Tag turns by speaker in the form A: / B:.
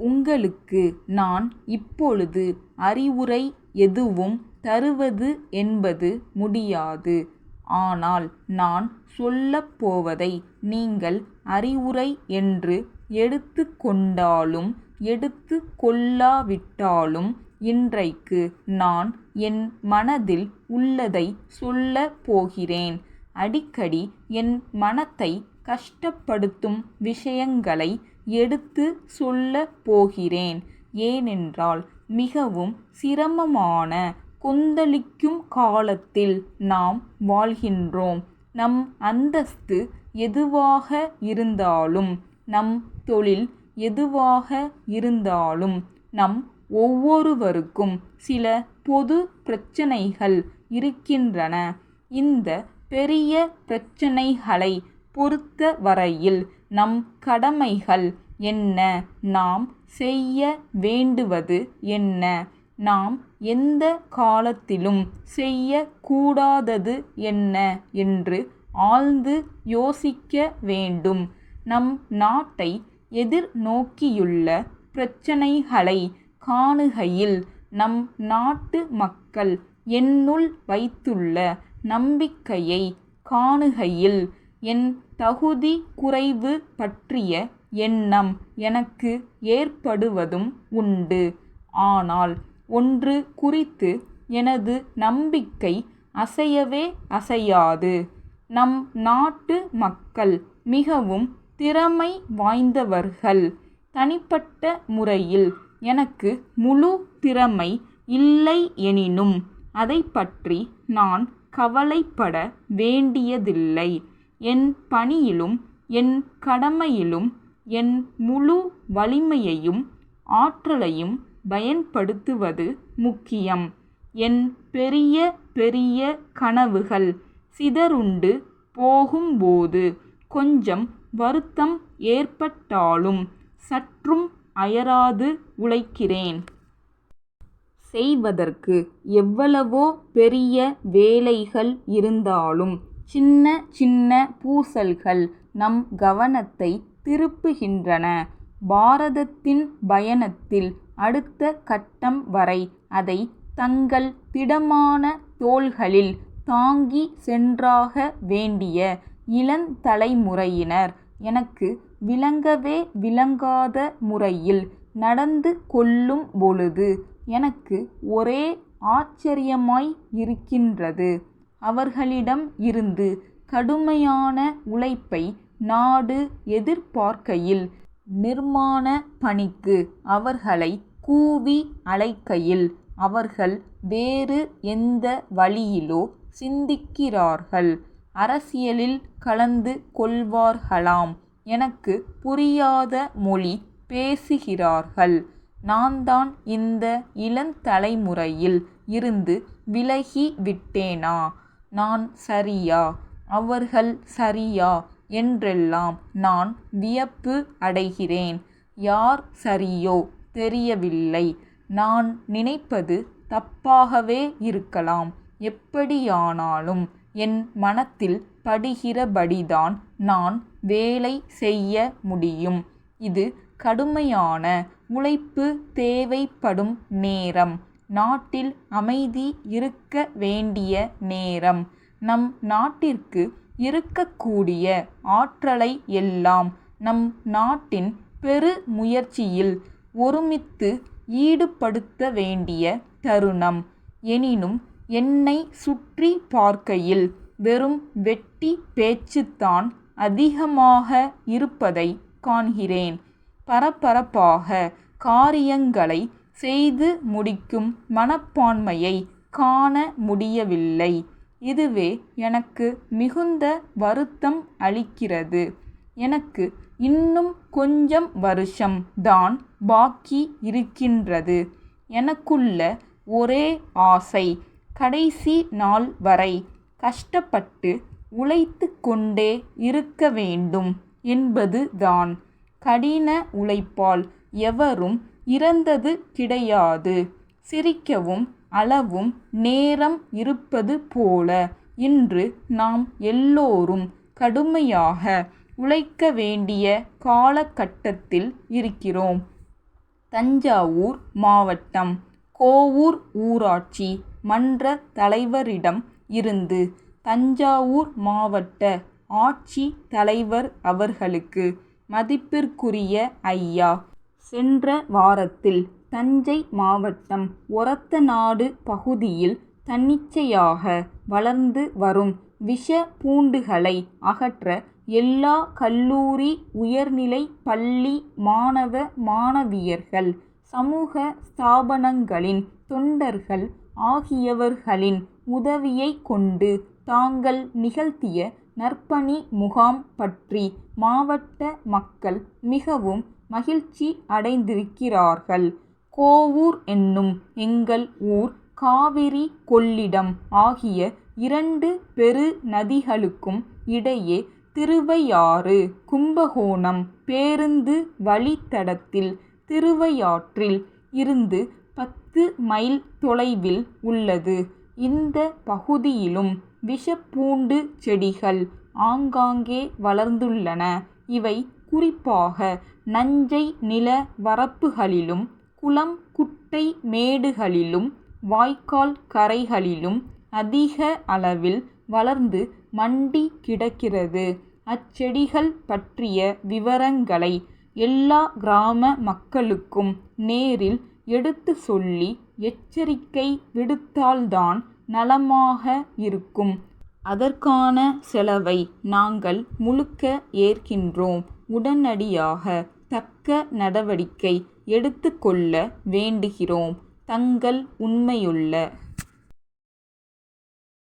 A: உங்களுக்கு நான் இப்பொழுது அறிவுரை எதுவும் தருவது என்பது முடியாது. ஆனால் நான் சொல்லப் போவதை நீங்கள் அறிவுரை என்று எடுத்து கொண்டாலும் எடுத்து கொள்ளாவிட்டாலும் இன்றைக்கு நான் என் மனதில் உள்ளதை சொல்லப் போகிறேன். அடிக்கடி என் மனத்தை கஷ்டப்படுத்தும் விஷயங்களை எடுத்து சொல்லப் போகிறேன். ஏனென்றால் மிகவும் சிரமமான கொந்தளிக்கும் காலத்தில் நாம் வாழ்கின்றோம். நம் அந்தஸ்து எதுவாக இருந்தாலும், நம் தொழில் எதுவாக இருந்தாலும், நம் ஒவ்வொருவருக்கும் சில பொது பிரச்சனைகள் இருக்கின்றன. இந்த பெரிய பிரச்சனைகளை பொறுத்த வரையில் நம் கடமைகள் என்ன, நாம் செய்ய வேண்டுவது என்ன, நாம் எந்த காலத்திலும் செய்யக்கூடாதது என்ன என்று ஆழ்ந்து யோசிக்க வேண்டும். நம் நாட்டை எதிர்நோக்கியுள்ள பிரச்சனைகளை காணுகையில் நம் நாட்டு மக்கள் என்னுள் வைத்துள்ள நம்பிக்கையை காணுகையில் என் தகுதி குறைவு பற்றிய எண்ணம் எனக்கு ஏற்படுவதும் உண்டு. ஆனால் ஒன்று குறித்து எனது நம்பிக்கை அசையவே அசையாது. நம் நாட்டு மக்கள் மிகவும் திறமை வாய்ந்தவர்கள். தனிப்பட்ட முறையில் எனக்கு முழு திறமை இல்லை எனினும் அதை பற்றி நான் கவலைப்பட வேண்டியதில்லை. என் பணியிலும் என் கடமையிலும் என் முழு வலிமையையும் ஆற்றலையும் பயன்படுத்துவது முக்கியம். என் பெரிய பெரிய கனவுகள் சிதறுண்டு போகும்போது கொஞ்சம் வருத்தம் ஏற்பட்டாலும் சற்றும் அயராது உழைக்கிறேன். செய்வதற்கு எவ்வளவோ பெரிய வேலைகள் இருந்தாலும் சின்ன சின்ன பூசல்கள் நம் கவனத்தை திருப்புகின்றன. பாரதத்தின் பயணத்தில் அடுத்த கட்டம் வரை அதை தங்கள் திடமான தோள்களில் தாங்கி சென்றாக வேண்டிய இளந்தலைமுறையினர் எனக்கு விளங்கவே விளங்காத முறையில் நடந்து கொள்ளும் பொழுது எனக்கு ஒரே ஆச்சரியமாய் இருக்கின்றது. அவர்களிடம் இருந்து கடுமையான உழைப்பை நாடு எதிர்பார்க்கையில், நிர்மாண பணிக்கு அவர்களை கூவி அழைக்கையில் அவர்கள் வேறு எந்த வழியிலோ சிந்திக்கிறார்கள். அரசியலில் கலந்து கொள்வார்களாம். எனக்கு புரியாத மொழி பேசுகிறார்கள். நான் தான் இந்த இளந்தலைமுறையில் இருந்து விலகி விட்டேனா? நான் சரியா, அவர்கள் சரியா என்றெல்லாம் நான் வியப்பு அடைகிறேன். யார் சரியோ தெரியவில்லை. நான் நினைப்பது தப்பாகவே இருக்கலாம். எப்படியானாலும் என் மனத்தில் படுகிறபடிதான் நான் வேலை செய்ய முடியும். இது கடுமையான உழைப்பு தேவைப்படும் நேரம். நாட்டில் அமைதி இருக்க வேண்டிய நேரம். நம் நாட்டிற்கு இருக்கக்கூடிய ஆற்றலை எல்லாம் நம் நாட்டின் பெரு முயற்சியில் ஒருமித்து ஈடுபடுத்த வேண்டிய தருணம். எனினும் என்னை சுற்றி பார்க்கையில் வெறும் வெட்டி பேச்சுத்தான் அதிகமாக இருப்பதை காண்கிறேன். பரபரப்பாக காரியங்களை செய்து முடிக்கும் மனப்பான்மையை காண முடியவில்லை. இதுவே எனக்கு மிகுந்த வருத்தம் அளிக்கிறது. எனக்கு இன்னும் கொஞ்சம் வருஷம் தான் பாக்கி இருக்கின்றது. எனக்குள்ள ஒரே ஆசை கடைசி நாள் வரை கஷ்டப்பட்டு உழைத்து கொண்டே இருக்க வேண்டும் என்பது தான். கடின உழைப்பால் எவரும் இறந்தது கிடையாது. சிரிக்கவும் அளவும் நேரம் இருப்பது போல இன்று நாம் எல்லோரும் கடுமையாக உழைக்க வேண்டிய காலகட்டத்தில் இருக்கிறோம். தஞ்சாவூர் மாவட்டம் கோவூர் ஊராட்சி மன்ற தலைவரிடம் இருந்து தஞ்சாவூர் மாவட்ட ஆட்சி தலைவர் அவர்களுக்கு. மதிப்பிற்குரிய ஐயா, சென்ற வாரத்தில் தஞ்சை மாவட்டம் ஒரத்தநாடு பகுதியில் தன்னிச்சையாக வளர்ந்து வரும் விஷ பூண்டுகளை அகற்ற எல்லா கல்லூரி, உயர்நிலை பள்ளி மாணவ மாணவியர்கள், சமூக ஸ்தாபனங்களின் தொண்டர்கள் ஆகியவர்களின் உதவியை கொண்டு தாங்கள் நிகழ்த்திய நற்பணி முகாம் பற்றி மாவட்ட மக்கள் மிகவும் மகிழ்ச்சி அடைந்திருக்கிறார்கள். கோவூர் என்னும் எங்கள் ஊர் காவிரி, கொள்ளிடம் ஆகிய 2 பெரு நதிகளுக்கும் இடையே திருவையாறு கும்பகோணம் பேருந்து வழித்தடத்தில் திருவையாற்றில் இருந்து 10 மைல் தொலைவில் உள்ளது. இந்த பகுதியிலும் விஷப்பூண்டு செடிகள் ஆங்காங்கே வளர்ந்துள்ளன. இவை குறிப்பாக நஞ்சை நில வரப்புகளிலும், குளம் குட்டை மேடுகளிலும், வாய்க்கால் கரைகளிலும் அதிக அளவில் வளர்ந்து மண்டி கிடக்கிறது. அச்செடிகள் பற்றிய விவரங்களை எல்லா கிராம மக்களுக்கும் நேரில் எடுத்து சொல்லி எச்சரிக்கை விடுத்தால்தான் நலமாக இருக்கும். அதற்கான செலவை நாங்கள் முழுக்க ஏற்கின்றோம். உடனடியாக தக்க நடவடிக்கை எடுத்துக்கொள்ள வேண்டுகிறோம். தங்கள் உண்மையுள்ள